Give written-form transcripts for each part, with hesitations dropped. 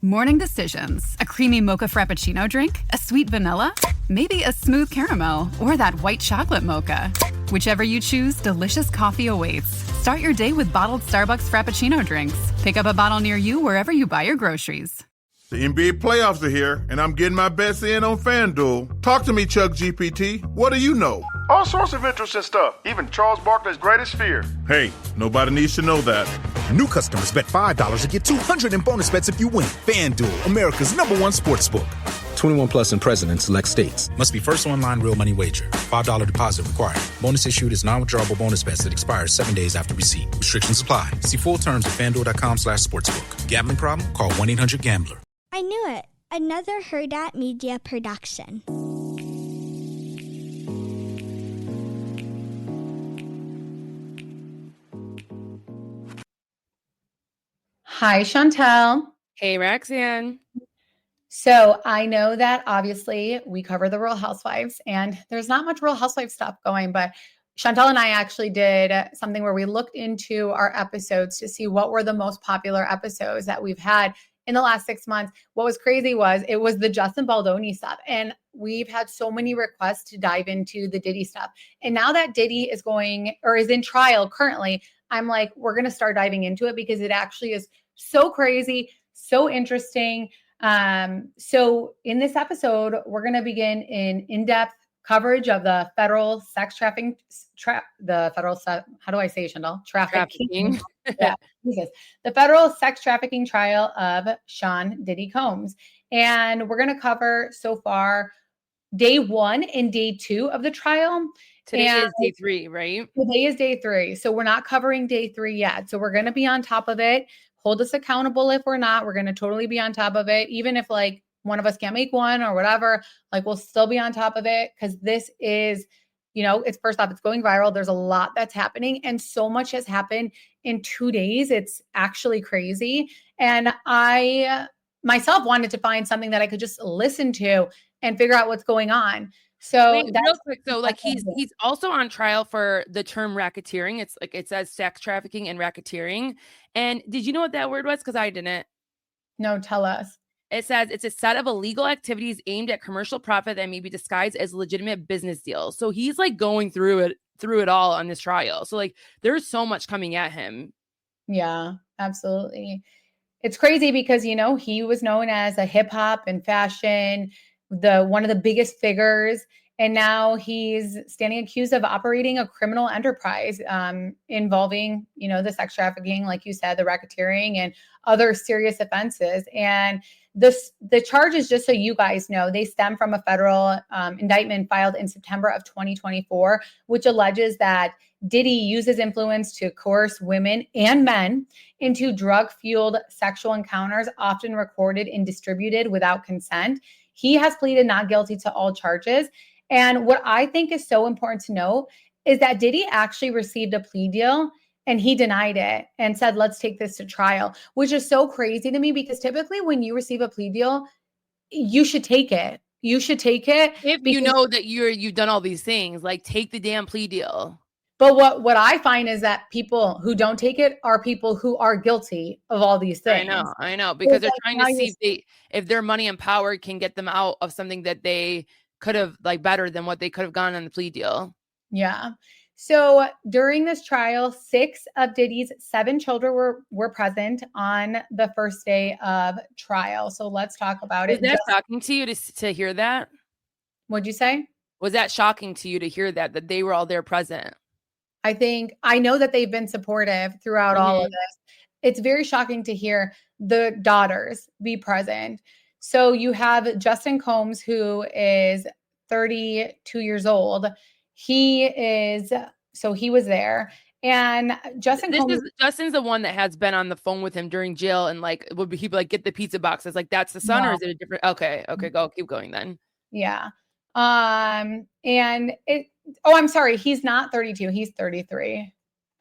Morning decisions. A creamy mocha frappuccino drink? A sweet vanilla? Maybe a smooth caramel? Or that white chocolate mocha? Whichever you choose, delicious coffee awaits. Start your day with bottled Starbucks Frappuccino drinks. Pick up a bottle near you wherever you buy your groceries. The NBA playoffs are here, and I'm getting my bets in on FanDuel. Talk to me, Chuck GPT. What do you know? All sorts of interesting stuff, even Charles Barkley's greatest fear. Hey, nobody needs to know that. New customers bet $5 to get $200 in bonus bets if you win. FanDuel, America's #1 sportsbook. 21 plus and present in select states. Must be first online real money wager. $5 deposit required. Bonus issued is non-withdrawable bonus bets that expires 7 days after receipt. Restrictions apply. See full terms at FanDuel.com/sportsbook. Gambling problem? Call 1-800-GAMBLER. I knew it. Another Hurrdat Media production. Hi, Chantel. Hey, Roxanne. So I know that obviously we cover the Real Housewives and there's not much Real Housewives stuff going, but Chantel and I actually did something where we looked into our episodes to see what were the most popular episodes that we've had in the last 6 months. What was crazy was it was the Justin Baldoni stuff. And we've had so many requests to dive into the Diddy stuff. And now that Diddy is going or is in trial currently, I'm like, we're going to start diving into it because it actually is so crazy, so interesting. So in this episode, we're going to begin in-depth coverage of the federal sex trafficking, how do I say it, Chantal? Trafficking. Yeah, Jesus. The federal sex trafficking trial of Sean Diddy Combs. And we're going to cover so far day 1 and day 2 of the trial. Today is day 3, right? Today is day 3. So we're not covering day 3 yet. So we're going to be on top of it. Hold us accountable if we're not. We're going to totally be on top of it. Even if like one of us can't make one or whatever, like we'll still be on top of it because this is, it's first off, it's going viral. There's a lot that's happening and so much has happened in 2 days. It's actually crazy. And I myself wanted to find something that I could just listen to and figure out what's going on. So wait, real quick, so like he's also on trial for the term racketeering. It's like it says sex trafficking and racketeering. And did you know what that word was? Because I didn't. No, tell us. It says it's a set of illegal activities aimed at commercial profit that may be disguised as legitimate business deals. So he's like going through it all on this trial. So like there's so much coming at him. Yeah, absolutely. It's crazy because, he was known as a hip hop and fashion, one of the biggest figures. And now he's standing accused of operating a criminal enterprise involving, the sex trafficking, like you said, the racketeering and other serious offenses. And the charges, just so you guys know, they stem from a federal indictment filed in September of 2024, which alleges that Diddy uses influence to coerce women and men into drug-fueled sexual encounters, often recorded and distributed without consent. He has pleaded not guilty to all charges. And what I think is so important to note is that Diddy actually received a plea deal and he denied it and said, let's take this to trial, which is so crazy to me because typically when you receive a plea deal, you should take it. You should take it. If you know that you've done all these things, like take the damn plea deal. But what I find is that people who don't take it are people who are guilty of all these things. I know, because they're trying to see if their money and power can get them out of something that they could have like better than what they could have gotten on the plea deal. Yeah. So during this trial, 6 of Diddy's 7 children were present on the first day of trial. So let's talk about it. Was that shocking to you to hear that? What'd you say? Was that shocking to you to hear that they were all there present? I know that they've been supportive throughout all of this. It's very shocking to hear the daughters be present. So you have Justin Combs, who is 32 years old. He was there. And Justin's the one that has been on the phone with him during jail and like would he be like, get the pizza boxes? Like that's the son, or is it a different? Okay, keep going then. Yeah. And I'm sorry, he's not 32, he's 33.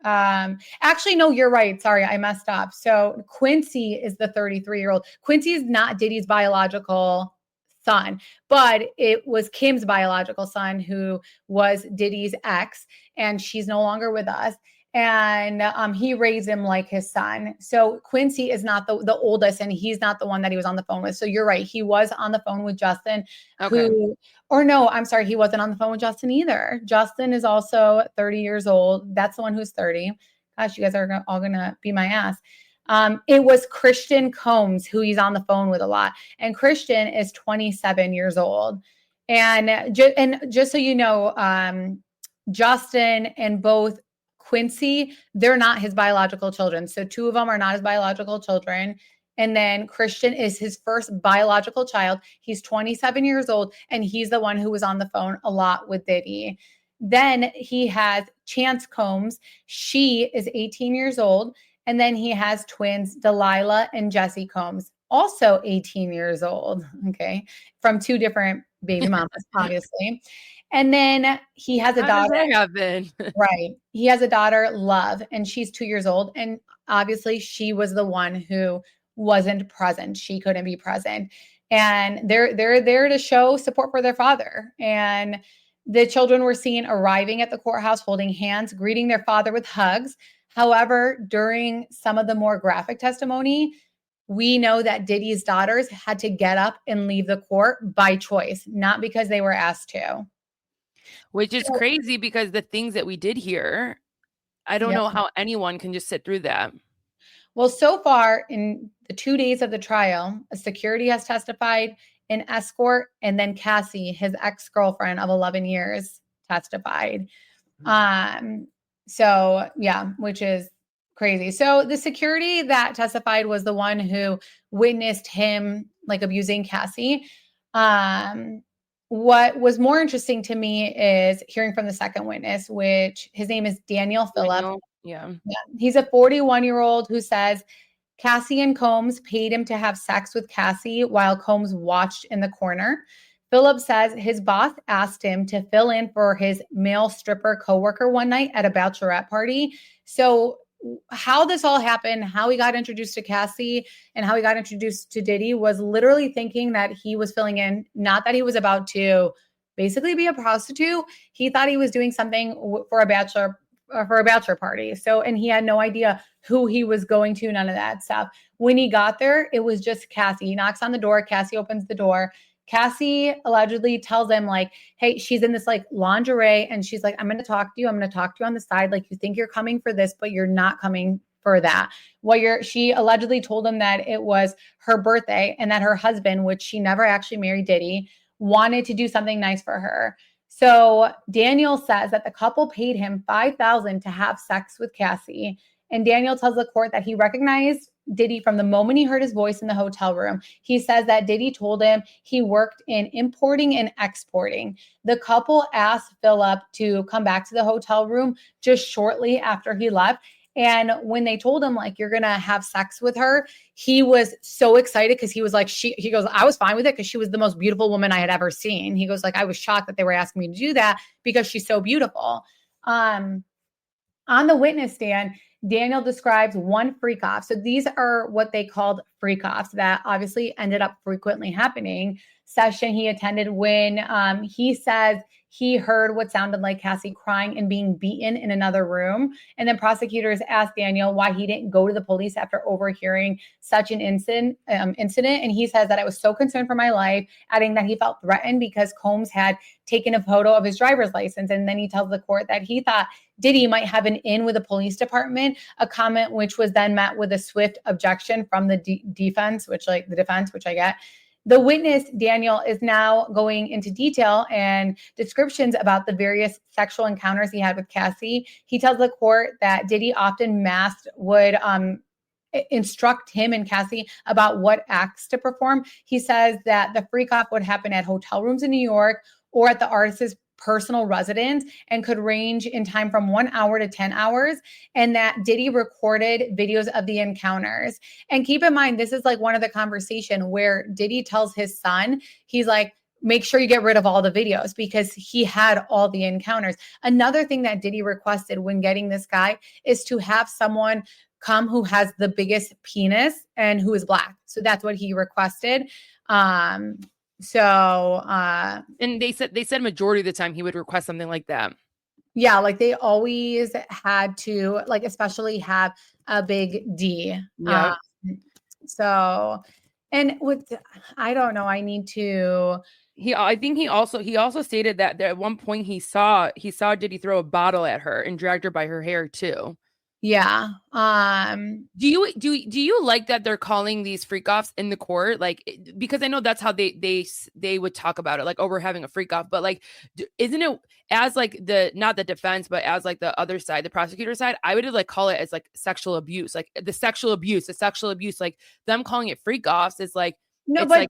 Actually, no, you're right. Sorry, I messed up. So Quincy is the 33-year-old. Quincy is not Diddy's biological son, but it was Kim's biological son who was Diddy's ex, and she's no longer with us. and he raised him like his son. So Quincy is not the oldest, and he's not the one that he was on the phone with. So you're right. He was on the phone with Justin, he wasn't on the phone with Justin either. Justin is also 30 years old. That's the one who's 30. Gosh, you guys are all going to be my ass. It was Christian Combs who he's on the phone with a lot. And Christian is 27 years old. And just so you know, Justin and both Quincy, they're not his biological children. So 2 of them are not his biological children. And then Christian is his first biological child. He's 27 years old, and he's the one who was on the phone a lot with Diddy. Then he has Chance Combs. She is 18 years old. And then he has twins, Delilah and Jesse Combs, also 18 years old, okay, from 2 different baby mamas, obviously. And then he has a daughter. How does that happen? Right. He has a daughter, Love, and she's 2 years old. And obviously she was the one who wasn't present. She couldn't be present. And they're there to show support for their father. And the children were seen arriving at the courthouse, holding hands, greeting their father with hugs. However, during some of the more graphic testimony, we know that Diddy's daughters had to get up and leave the court by choice, not because they were asked to. Which is crazy, because the things that we did here, I don't know how anyone can just sit through that. Well, so far in the 2 days of the trial, a security has testified, an escort, and then Cassie, his ex-girlfriend of 11 years, testified. So yeah, which is crazy. So the security that testified was the one who witnessed him like abusing Cassie. What was more interesting to me is hearing from the second witness, which his name is Daniel Phillip. Yeah. He's a 41-year-old who says Cassie and Combs paid him to have sex with Cassie while Combs watched in the corner. Phillip says his boss asked him to fill in for his male stripper coworker one night at a bachelorette party. So how this all happened, how he got introduced to Cassie and how he got introduced to Diddy was literally thinking that he was filling in, not that he was about to basically be a prostitute. He thought he was doing something for a bachelor party. So, and he had no idea who he was going to, none of that stuff. When he got there, it was just Cassie. He knocks on the door. Cassie opens the door. Cassie allegedly tells him like, hey, she's in this like lingerie. And she's like, I'm going to talk to you. I'm going to talk to you on the side. Like, you think you're coming for this, but you're not coming for that. She allegedly told him that it was her birthday and that her husband, which she never actually married Diddy, wanted to do something nice for her. So Daniel says that the couple paid him $5,000 to have sex with Cassie. And Daniel tells the court that he recognized Diddy from the moment he heard his voice in the hotel room. He says that Diddy told him he worked in importing and exporting. The couple asked Phillip to come back to the hotel room just shortly after he left. And when they told him, like, you're going to have sex with her, he was so excited because he was like, he goes, I was fine with it because she was the most beautiful woman I had ever seen. He goes, like, I was shocked that they were asking me to do that because she's so beautiful. On the witness stand, Daniel describes one freak off. So these are what they called freak offs that obviously ended up frequently happening. Session he attended when he says he heard what sounded like Cassie crying and being beaten in another room. And then prosecutors asked Daniel why he didn't go to the police after overhearing such an incident. And he says that I was so concerned for my life, adding that he felt threatened because Combs had taken a photo of his driver's license. And then he tells the court that he thought Diddy might have an in with the police department, a comment which was then met with a swift objection from the defense, which I get. The witness, Daniel, is now going into detail and descriptions about the various sexual encounters he had with Cassie. He tells the court that Diddy often masked would instruct him and Cassie about what acts to perform. He says that the freak off would happen at hotel rooms in New York or at the artist's personal residence and could range in time from 1 hour to 10 hours, and that Diddy recorded videos of the encounters. And keep in mind, this is like one of the conversation where Diddy tells his son, he's like, make sure you get rid of all the videos because he had all the encounters. Another thing that Diddy requested when getting this guy is to have someone come who has the biggest penis and who is Black. So that's what he requested. And they said majority of the time he would request something like that. Yeah, like they always had to, like, especially have a big D. Yeah. So, and with, I don't know, I need to, I think he also stated that there, at one point he saw Diddy throw a bottle at her and dragged her by her hair too. yeah. Do you like that they're calling these freak offs in the court? Like, because I know that's how they would talk about it, like, oh, we're having a freak off, but like, isn't it, as like not the defense, but as like the other side, the prosecutor side, I would like call it as like sexual abuse, like the sexual abuse, like them calling it freak offs is like, No, it's but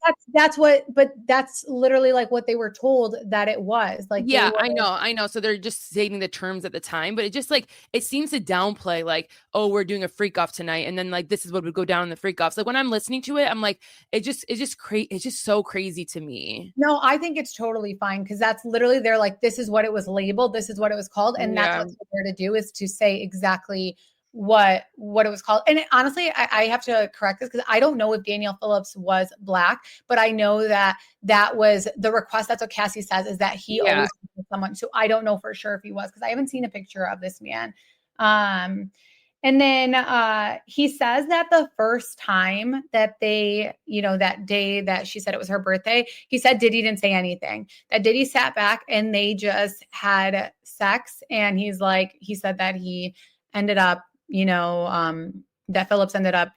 like, that's literally like what they were told that it was. Like they yeah, were, I know. So they're just stating the terms at the time, but it just like, it seems to downplay like, oh, we're doing a freak off tonight, and then like this is what would go down in the freak offs. Like when I'm listening to it, I'm like, it's just so crazy to me. no, I think it's totally fine because that's literally, they're like, this is what it was labeled, this is what it was called, and that's Yeah. what they're there to do, is to say exactly what it was called. And honestly, I have to correct this because I don't know if Daniel Phillips was Black, but I know that that was the request. That's what Cassie says, is that he Yeah. always was someone. So I don't know for sure if he was, because I haven't seen a picture of this man. And then he says that the first time that they, that day that she said it was her birthday, he said Diddy didn't say anything. That Diddy sat back and they just had sex. And he said that he ended up, that Phillips ended up,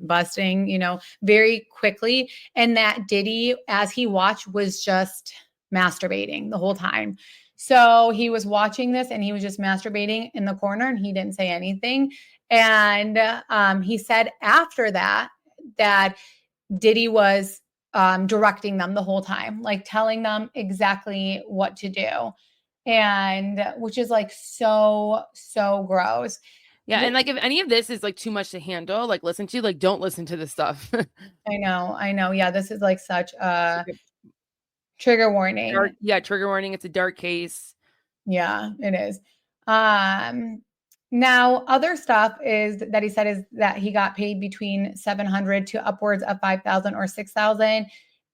busting, very quickly. And that Diddy, as he watched, was just masturbating the whole time. So he was watching this and he was just masturbating in the corner and he didn't say anything. And he said after that Diddy was directing them the whole time, like telling them exactly what to do. And which is like so gross. Yeah. And like, if any of this is like too much to handle, like listen to, like, don't listen to this stuff. I know. Yeah, this is like such a trigger warning. Trigger warning. It's a dark case. Yeah, it is. Now, other stuff is that he said is that he got paid between 700 to upwards of 5,000 or 6,000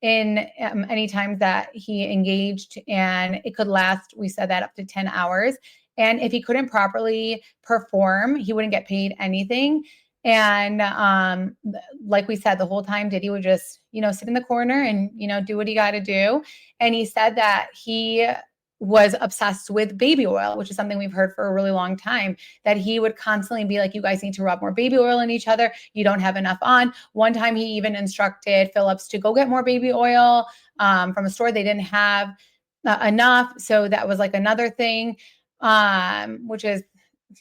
in any times that he engaged, and it could last, we said that, up to 10 hours. And if he couldn't properly perform, he wouldn't get paid anything. And like we said, the whole time Diddy would just, sit in the corner and, do what he got to do. And he said that he was obsessed with baby oil, which is something we've heard for a really long time, that he would constantly be like, you guys need to rub more baby oil in each other. You don't have enough on. One time he even instructed Phillips to go get more baby oil from a store. They didn't have enough. So that was like another thing, which is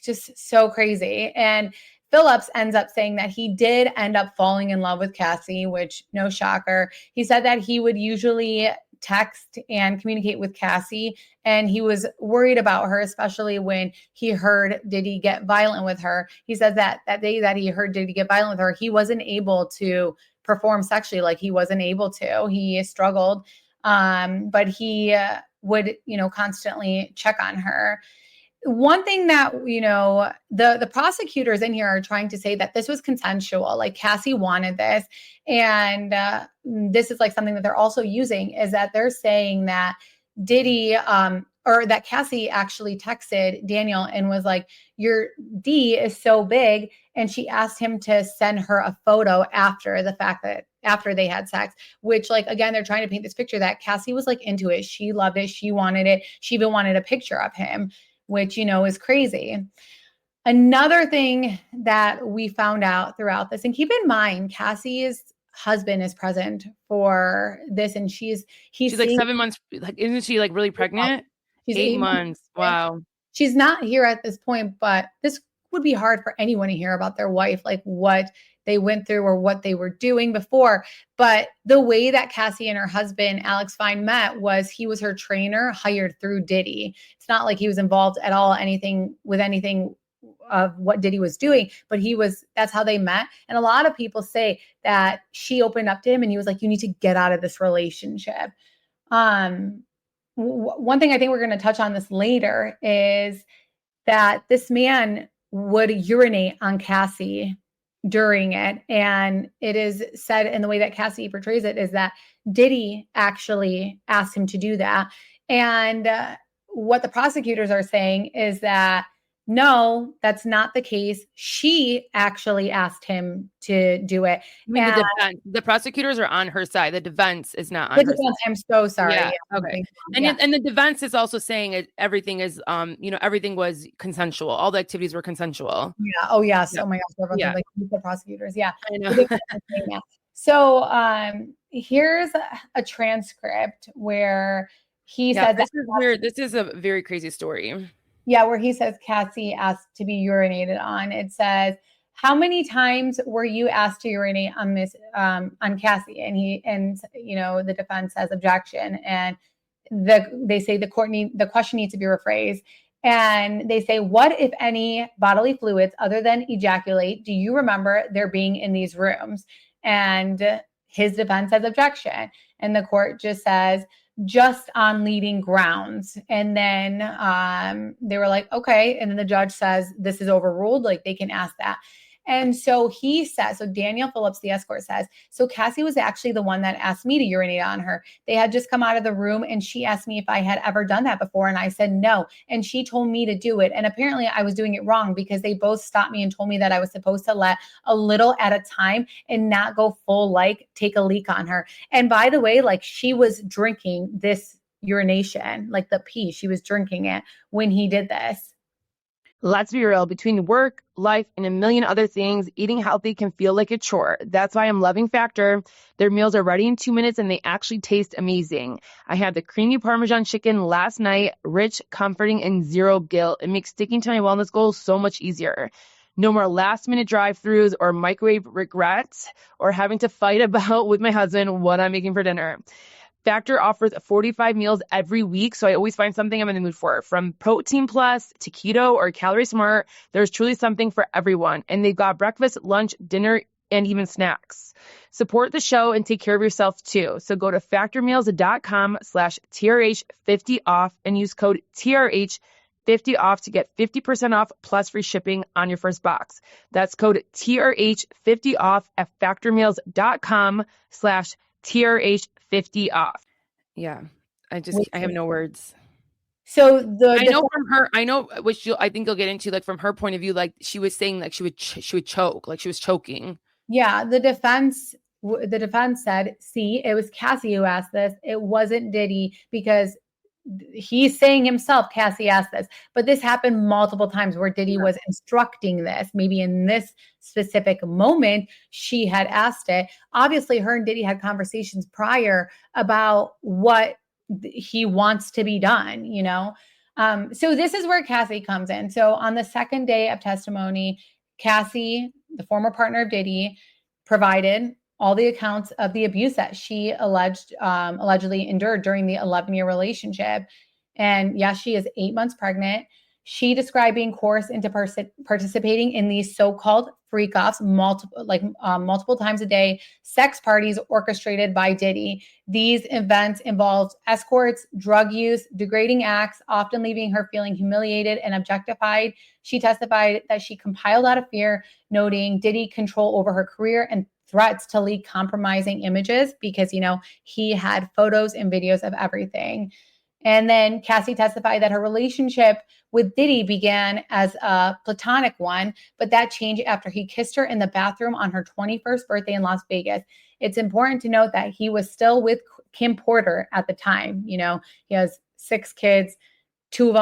just so crazy. And Phillips ends up saying that he did end up falling in love with Cassie, which, no shocker. He said that he would usually text and communicate with Cassie, and he was worried about her, especially when he heard Diddy get violent with her. He said that day that he heard Diddy get violent with her, he wasn't able to perform sexually. Like, he wasn't able to. He struggled, but he would, constantly check on her. One thing that, the prosecutors in here are trying to say that this was consensual, like Cassie wanted this. And this is like something that they're also using, is that they're saying that Diddy, or that Cassie actually texted Daniel and was like, your D is so big. And she asked him to send her a photo after they had sex, which, like, again, they're trying to paint this picture that Cassie was like into it. She loved it. She wanted it. She even wanted a picture of him, which, is crazy. Another thing that we found out throughout this, and keep in mind, Cassie's husband is present for this, and she's like 7 months. Like, isn't she like really pregnant? She's 8 months. Wow. She's not here at this point, but this would be hard for anyone to hear about their wife, like what they went through or what they were doing before. But the way that Cassie and her husband, Alex Fine, met was he was her trainer hired through Diddy. It's not like he was involved at all anything of what Diddy was doing, but that's how they met. And a lot of people say that she opened up to him and he was like, you need to get out of this relationship. One thing I think we're going to touch on this later is that this man would urinate on Cassie during it. And it is said, in the way that Cassie portrays it, is that Diddy actually asked him to do that. And what the prosecutors are saying is that no, that's not the case. She actually asked him to do it. I mean, the defense, the prosecutors are on her side. The defense is not on The her defense, side. I'm so sorry. Yeah. Yeah, Okay. yeah. And the defense is also saying everything is, everything was consensual. All the activities were consensual. Yeah. Oh, yes. Yeah. Oh my gosh. Everyone's Yeah. like the prosecutors. Yeah. I know. The defense is saying that. So here's a transcript where he Yeah, says this that, is weird. This is a very crazy story. yeah, where he says Cassie asked to be urinated on. It says, how many times were you asked to urinate on on Cassie? And the defense says objection. And they say the question needs to be rephrased. And they say, what, if any, bodily fluids other than ejaculate do you remember there being in these rooms? And his defense says objection. And the court just says, just on leading grounds. And then they were like, okay. And then the judge says, this is overruled. Like, they can ask that. And so he says, so Daniel Phillips, the escort, says, so Cassie was actually the one that asked me to urinate on her. They had just come out of the room and she asked me if I had ever done that before. And I said no. And she told me to do it. And apparently I was doing it wrong because they both stopped me and told me that I was supposed to let a little at a time and not go full, like take a leak on her. And by the way, like, she was drinking this urination, like the pee, she was drinking it when he did this. Let's be real, between work, life, and a million other things, eating healthy can feel like a chore. That's why I'm loving Factor. Their meals are ready in 2 minutes and they actually taste amazing. I had the creamy Parmesan chicken last night, rich, comforting, and zero guilt. It makes sticking to my wellness goals so much easier. No more last-minute drive-thrus or microwave regrets or having to fight about with my husband what I'm making for dinner. Factor offers 45 meals every week, so I always find something I'm in the mood for. From Protein Plus to Keto or Calorie Smart, there's truly something for everyone. And they've got breakfast, lunch, dinner, and even snacks. Support the show and take care of yourself too. So go to factormeals.com/TRH50 off and use code TRH50 off to get 50% off plus free shipping on your first box. That's code TRH50 off at factormeals.com/TRH50 off. Yeah. I have no words. So I know from her, which I think you'll get into, like, from her point of view, like, she was saying, like, she would choke, like she was choking. Yeah, the defense said, see, it was Cassie who asked this. It wasn't Diddy, because he's saying himself, Cassie asked this. But this happened multiple times where Diddy was instructing this. Maybe in this specific moment, she had asked it. Obviously, her and Diddy had conversations prior about what he wants to be done, So this is where Cassie comes in. So on the second day of testimony, Cassie, the former partner of Diddy, provided all the accounts of the abuse that she allegedly endured during the 11-year relationship. And yes, she is 8 months pregnant. She described being coerced into participating in these so-called freak-offs multiple times a day, sex parties orchestrated by Diddy. These events involved escorts, drug use, degrading acts, often leaving her feeling humiliated and objectified. She testified that she compiled out of fear, noting Diddy control over her career and threats to leak compromising images because, he had photos and videos of everything. And then Cassie testified that her relationship with Diddy began as a platonic one, but that changed after he kissed her in the bathroom on her 21st birthday in Las Vegas. It's important to note that he was still with Kim Porter at the time. He has 5 kids, 2 of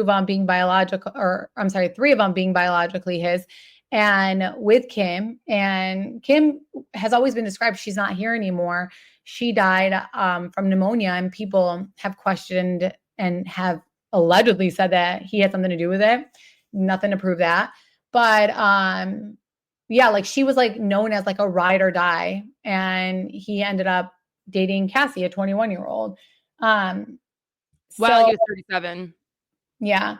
them being biological, 3 of them being biologically his. And with Kim, and Kim has always been described, she's not here anymore. She died from pneumonia, and people have questioned and have allegedly said that he had something to do with it. Nothing to prove that. But she was known as a ride or die. And he ended up dating Cassie, a 21-year-old. He was 37. Yeah.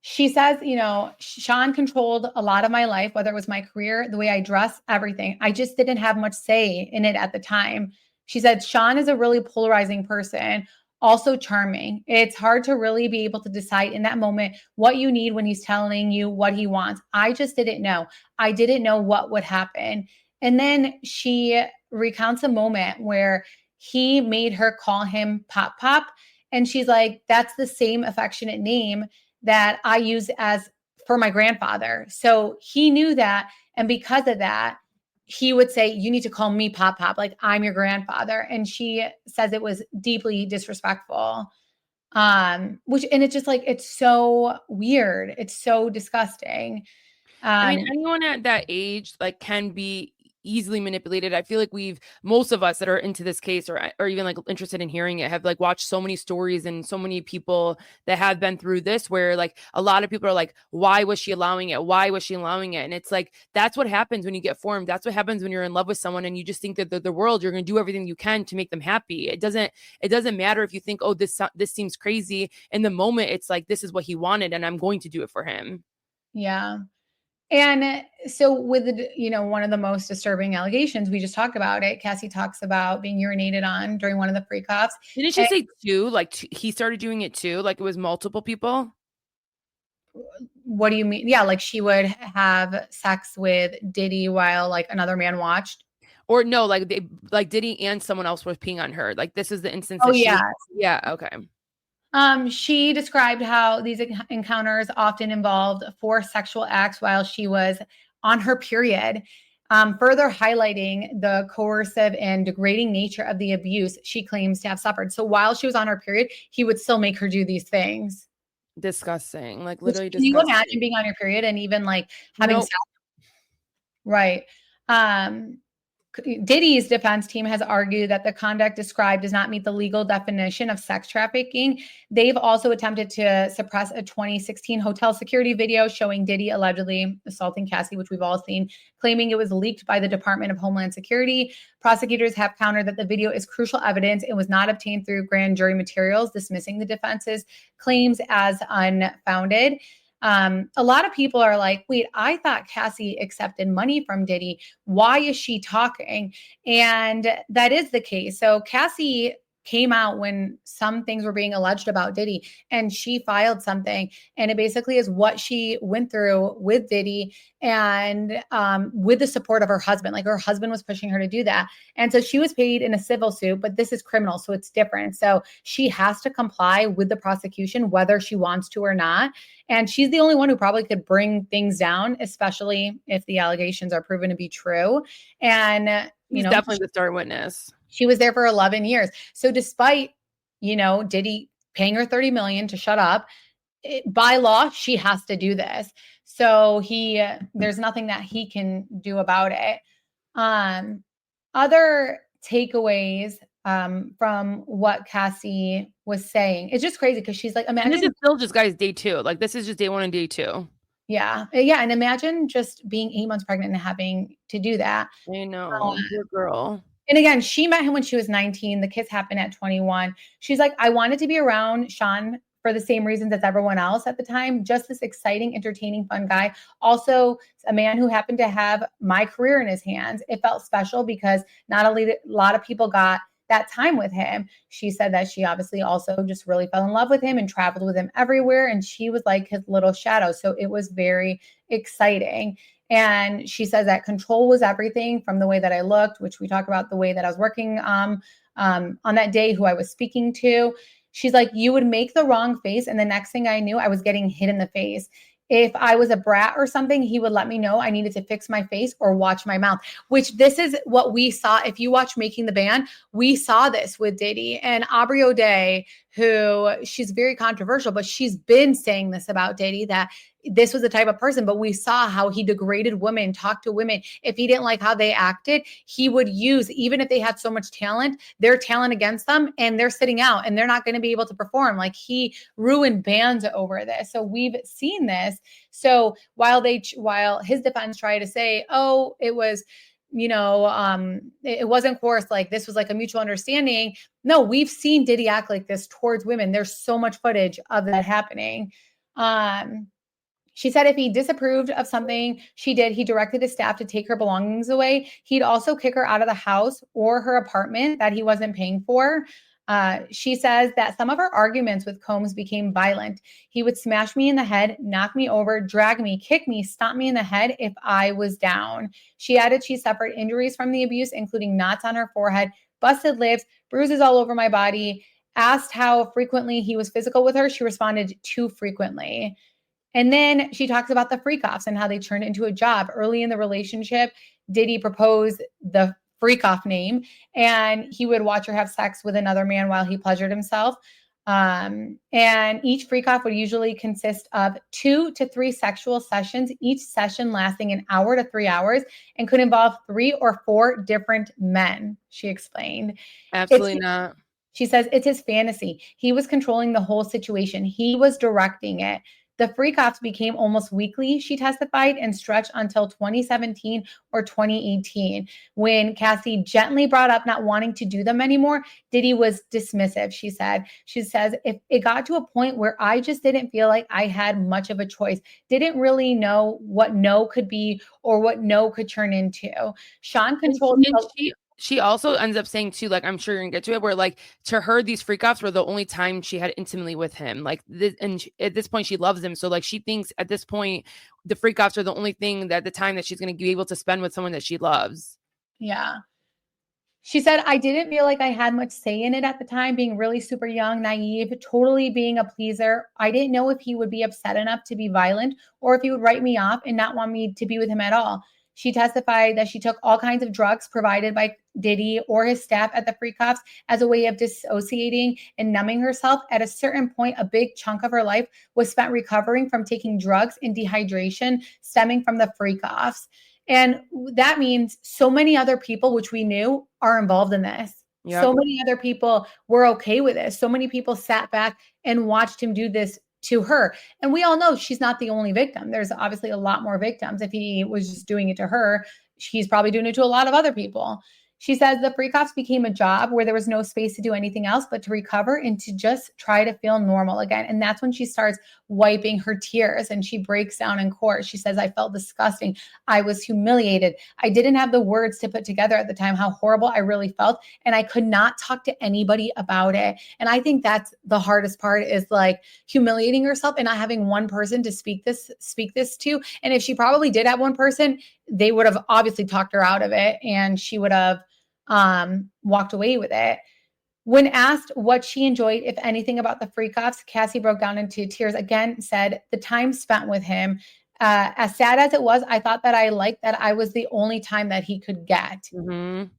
She says, Sean controlled a lot of my life, whether it was my career, the way I dress, everything. I just didn't have much say in it at the time. She said, Sean is a really polarizing person, also charming. It's hard to really be able to decide in that moment what you need when he's telling you what he wants. I just didn't know. I didn't know what would happen. And then she recounts a moment where he made her call him Pop Pop. And she's like, that's the same affectionate name that I use as for my grandfather. So he knew that. And because of that, he would say, you need to call me Pop Pop, like I'm your grandfather. And she says it was deeply disrespectful. And it's just like, it's so weird. It's so disgusting. I mean, anyone at that age like can be easily manipulated. I feel like most of us that are into this case or even like interested in hearing it have like watched so many stories and so many people that have been through this where like a lot of people are like, why was she allowing it? Why was she allowing it? And it's like, that's what happens when you get formed. That's what happens when you're in love with someone and you just think that the world, you're going to do everything you can to make them happy. It doesn't matter if you think, oh, this seems crazy. In the moment, it's like, this is what he wanted and I'm going to do it for him. Yeah. And so with one of the most disturbing allegations, we just talked about it. Cassie talks about being urinated on during one of the freak-offs. Didn't she say two? Like he started doing it too? Like it was multiple people? What do you mean? Yeah, like she would have sex with Diddy while like another man watched. Or no, like Diddy and someone else was peeing on her. Like this is the instance. Oh yeah. Yeah. Okay. She described how these encounters often involved forced sexual acts while she was on her period, further highlighting the coercive and degrading nature of the abuse she claims to have suffered. So while she was on her period, he would still make her do these things. Disgusting. Like literally disgusting. disgusting. Can you imagine being on your period and even like having sex? Right. Diddy's defense team has argued that the conduct described does not meet the legal definition of sex trafficking. They've also attempted to suppress a 2016 hotel security video showing Diddy allegedly assaulting Cassie, which we've all seen, claiming it was leaked by the Department of Homeland Security. Prosecutors have countered that the video is crucial evidence and was not obtained through grand jury materials, dismissing the defense's claims as unfounded. A lot of people are like, wait, I thought Cassie accepted money from Diddy. Why is she talking? And that is the case. So Cassie came out when some things were being alleged about Diddy, and she filed something. And it basically is what she went through with Diddy and with the support of her husband. Like her husband was pushing her to do that. And so she was paid in a civil suit, but this is criminal, so it's different. So she has to comply with the prosecution, whether she wants to or not. And she's the only one who probably could bring things down, especially if the allegations are proven to be true. And, definitely the star witness. She was there for 11 years. So despite, Diddy paying her $30 million to shut up, by law, she has to do this. So there's nothing that he can do about it. Other takeaways from what Cassie was saying, it's just crazy because she's like, imagine this is still just guys day 2. Like this is just day 1 and day 2. Yeah. And imagine just being 8 months pregnant and having to do that. I know, poor girl. And again, she met him when she was 19. The kiss happened at 21. She's like, I wanted to be around Sean for the same reasons as everyone else at the time. Just this exciting, entertaining, fun guy. Also, a man who happened to have my career in his hands. It felt special because not a lot of people got that time with him. She said that she obviously also just really fell in love with him and traveled with him everywhere. And she was like his little shadow. So it was very exciting. And she says that control was everything, from the way that I looked, which we talk about the way that I was working on that day, who I was speaking to. She's like, you would make the wrong face. And the next thing I knew, I was getting hit in the face. If I was a brat or something, he would let me know I needed to fix my face or watch my mouth, which this is what we saw. If you watch Making the Band, we saw this with Diddy and Aubrey O'Day, who she's very controversial, but she's been saying this about Diddy, that this was the type of person, but we saw how he degraded women, talked to women. If he didn't like how they acted, he would use, even if they had so much talent, their talent against them, and they're sitting out and they're not going to be able to perform. Like he ruined bands over this. So we've seen this. So while his defense tried to say, oh, it was, it wasn't coerced, like this was like a mutual understanding. No, we've seen Diddy act like this towards women. There's so much footage of that happening. She said if he disapproved of something she did, he directed his staff to take her belongings away. He'd also kick her out of the house or her apartment that he wasn't paying for. She says that some of her arguments with Combs became violent. He would smash me in the head, knock me over, drag me, kick me, stomp me in the head if I was down. She added she suffered injuries from the abuse, including knots on her forehead, busted lips, bruises all over my body. Asked how frequently he was physical with her, she responded, too frequently. And then she talks about the freak offs and how they turned into a job. Early in the relationship, Diddy proposed the freak off name, and he would watch her have sex with another man while he pleasured himself. And each freak off would usually consist of 2 to 3 sexual sessions, each session lasting an hour to 3 hours, and could involve 3 or 4 different men, she explained. Absolutely not. She says it's his fantasy. He was controlling the whole situation. He was directing it. The freak offs became almost weekly, she testified, and stretched until 2017 or 2018, when Cassie gently brought up not wanting to do them anymore. Diddy was dismissive, she said. She says, if it got to a point where I just didn't feel like I had much of a choice, didn't really know what no could be or what no could turn into. Sean controlled. She also ends up saying too, like, I'm sure you're gonna get to it, where like to her, these freak offs were the only time she had intimately with him. Like this, and at this point, she loves him. So like she thinks at this point, the freak offs are the only thing that the time that she's gonna be able to spend with someone that she loves. Yeah. She said, I didn't feel like I had much say in it at the time, being really super young, naive, totally being a pleaser. I didn't know if he would be upset enough to be violent or if he would write me off and not want me to be with him at all. She testified that she took all kinds of drugs provided by Diddy or his staff at the freak offs as a way of dissociating and numbing herself. At a certain point, a big chunk of her life was spent recovering from taking drugs and dehydration stemming from the freak offs. And that means so many other people, which we knew, are involved in this. Yep. So many other people were okay with this. So many people sat back and watched him do this to her. And we all know she's not the only victim. There's obviously a lot more victims. If he was just doing it to her, he's probably doing it to a lot of other people. She says the freak offs became a job where there was no space to do anything else but to recover and to just try to feel normal again. And that's when she starts wiping her tears and she breaks down in court. She says, I felt disgusting. I was humiliated. I didn't have the words to put together at the time how horrible I really felt. And I could not talk to anybody about it. And I think that's the hardest part, is like humiliating herself and not having one person to speak this to. And if she probably did have one person, they would have obviously talked her out of it and she would have walked away with it. When asked what she enjoyed, if anything, about the freak offs, Cassie broke down into tears again, said, the time spent with him, as sad as it was, I thought that I liked that I was the only time that he could get. Mm-hmm.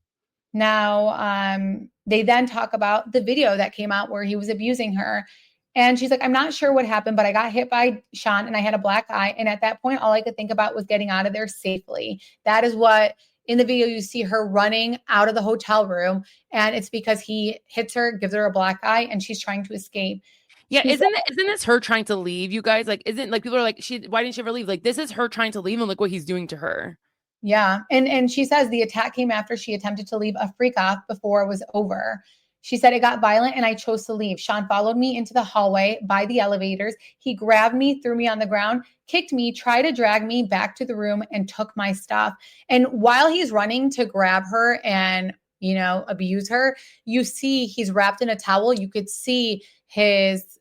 Now, they then talk about the video that came out where he was abusing her. And she's like, I'm not sure what happened, but I got hit by Sean and I had a black eye. And at that point, all I could think about was getting out of there safely. That is what, in the video, you see her running out of the hotel room, and it's because he hits her, gives her a black eye, and she's trying to escape. Yeah, isn't this her trying to leave, you guys? Like, isn't, like, people are like, why didn't she ever leave? Like, this is her trying to leave, and look what he's doing to her. Yeah, and she says the attack came after she attempted to leave a freak off before it was over. She said, it got violent and I chose to leave. Sean followed me into the hallway by the elevators. He grabbed me, threw me on the ground, kicked me, tried to drag me back to the room, and took my stuff. And while he's running to grab her and, abuse her, you see he's wrapped in a towel. You could see his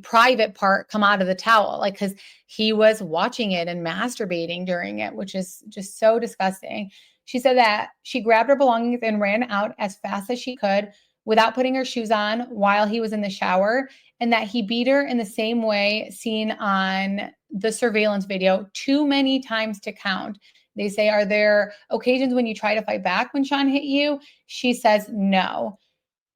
private part come out of the towel, like, because he was watching it and masturbating during it, which is just so disgusting. She said that she grabbed her belongings and ran out as fast as she could without putting her shoes on while he was in the shower, and that he beat her in the same way seen on the surveillance video too many times to count. They say, are there occasions when you try to fight back when Sean hit you? She says no.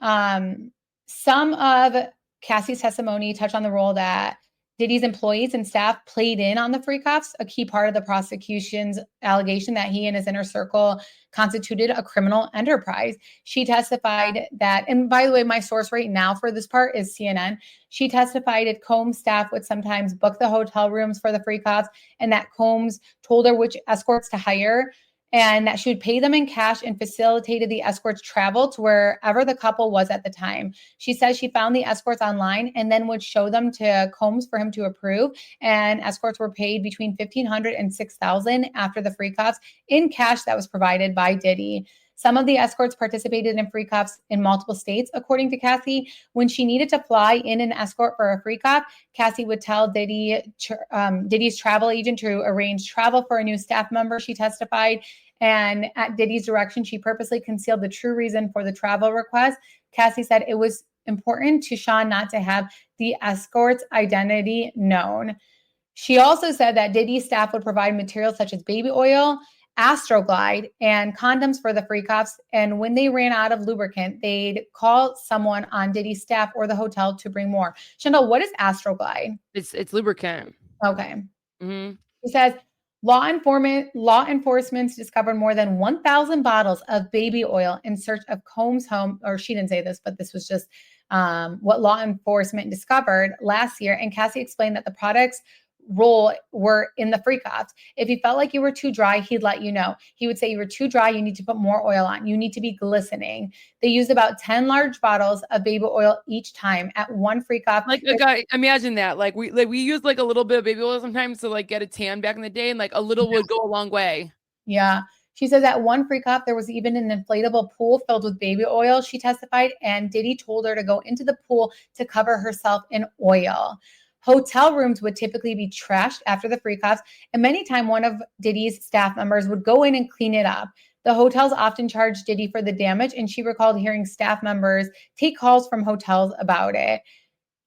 Some of Cassie's testimony touched on the role that Diddy's employees and staff played in on the freak offs, a key part of the prosecution's allegation that he and his inner circle constituted a criminal enterprise. She testified that, and by the way, my source right now for this part is CNN. She testified that Combs staff would sometimes book the hotel rooms for the freak offs, and that Combs told her which escorts to hire, and that she would pay them in cash and facilitated the escorts' travel to wherever the couple was at the time. She says she found the escorts online and then would show them to Combs for him to approve, and escorts were paid between $1,500 and $6,000 after the freak offs in cash that was provided by Diddy. Some of the escorts participated in freak offs in multiple states, according to Cassie. When she needed to fly in an escort for a freak off, Cassie would tell Diddy's travel agent to arrange travel for a new staff member, she testified. And at Diddy's direction, she purposely concealed the true reason for the travel request. Cassie said it was important to Sean not to have the escort's identity known. She also said that Diddy's staff would provide materials such as baby oil, Astroglide, and condoms for the freak-offs. And when they ran out of lubricant, they'd call someone on Diddy's staff or the hotel to bring more. Chantal, what is Astroglide? It's lubricant. Okay. Mm-hmm. He says, law enforcement discovered more than 1,000 bottles of baby oil in search of Combs' home. Or she didn't say this, but this was just what law enforcement discovered last year. And Cassie explained that the products role were in the freak-offs. If he felt like you were too dry, he'd let you know. He would say, you were too dry, you need to put more oil on. You need to be glistening. They used about 10 large bottles of baby oil each time at one freak-off. Like a guy, imagine that. Like we use like a little bit of baby oil sometimes to like get a tan back in the day, and like a little would go a long way. Yeah. She says at one freak-off, there was even an inflatable pool filled with baby oil, she testified, and Diddy told her to go into the pool to cover herself in oil. Hotel rooms would typically be trashed after the freak-offs, and many times one of Diddy's staff members would go in and clean it up. The hotels often charged Diddy for the damage, and she recalled hearing staff members take calls from hotels about it.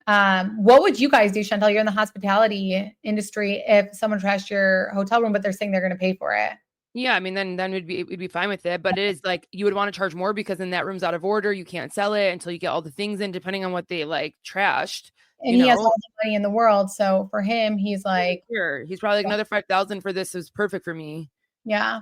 What would you guys do, Chantal? You're in the hospitality industry. If someone trashed your hotel room, but they're saying they're going to pay for it. Yeah, I mean, then we'd be fine with it. But it is like you would want to charge more because then that room's out of order. You can't sell it until you get all the things in, depending on what they like trashed. And he has all the money in the world. So for him, he's like, sure. He's probably like another 5,000 for this is perfect for me. Yeah.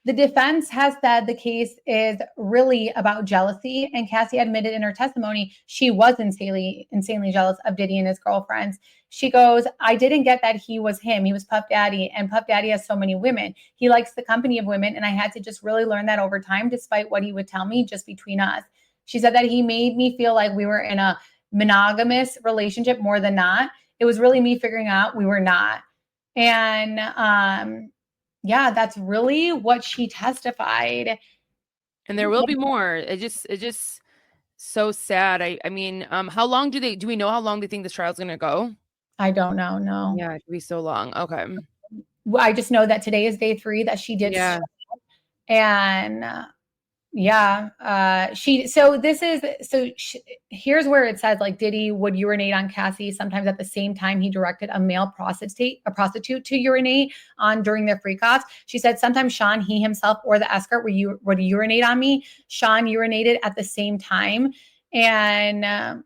The defense has said the case is really about jealousy. And Cassie admitted in her testimony, she was insanely jealous of Diddy and his girlfriends. She goes, I didn't get that he was him. He was Puff Daddy, and Puff Daddy has so many women. He likes the company of women. And I had to just really learn that over time, despite what he would tell me just between us. She said that he made me feel like we were in a monogamous relationship more than not. It was really me figuring out we were not. And yeah, that's really what she testified. And there will be more. It just so sad. I mean, how long do we know how long they think this trial is going to go? I don't know. No. Yeah, it could be so long. Okay. I just know that today is day 3 that she did. Yeah. And here's where it says like Diddy would urinate on Cassie. Sometimes at the same time, he directed a male prostitute to urinate on during their freak-offs. She said sometimes Sean, he himself or the escort would urinate on me. Sean urinated at the same time. And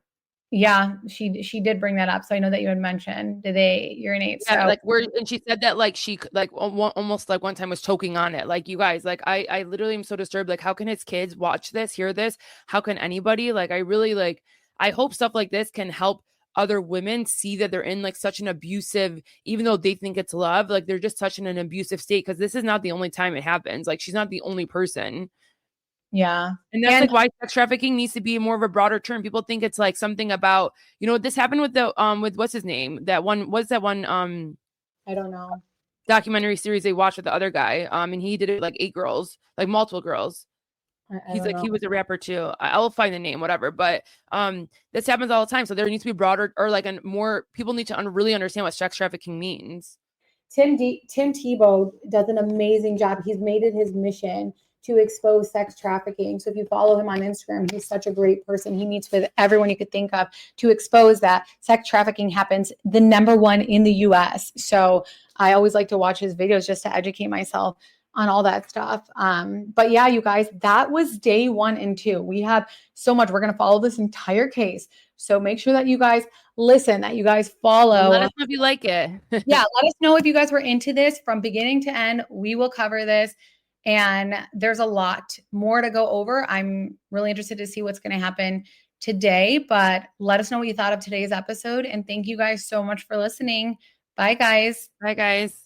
she did bring that up. So I know that you had mentioned, did they urinate? Yeah, and she said that like she like almost like one time was choking on it. Like you guys, like I literally am so disturbed. Like how can his kids watch this, hear this? How can anybody? Like I really I hope stuff like this can help other women see that they're in like such an abusive, even though they think it's love, like they're just such in an abusive state because this is not the only time it happens. Like she's not the only person. Yeah. And that's like why sex trafficking needs to be more of a broader term. People think it's like something about, this happened with with what's his name? I don't know. Documentary series they watched with the other guy. And he did it like 8 girls, like multiple girls. He's like, he was a rapper too. I'll find the name, whatever. But this happens all the time. So there needs to be broader or like more people need to really understand what sex trafficking means. Tim Tebow does an amazing job. He's made it his mission to expose sex trafficking. So if you follow him on Instagram, he's such a great person. He meets with everyone you could think of to expose that sex trafficking happens the #1 in the US. So I always like to watch his videos just to educate myself on all that stuff. But yeah, you guys, that was day 1 and 2. We have so much. We're going to follow this entire case. So make sure that you guys listen, that you guys follow. And let us know if you like it. Yeah, let us know if you guys were into this from beginning to end. We will cover this. And there's a lot more to go over. I'm really interested to see what's going to happen today, but let us know what you thought of today's episode. And thank you guys so much for listening. Bye, guys. Bye, guys.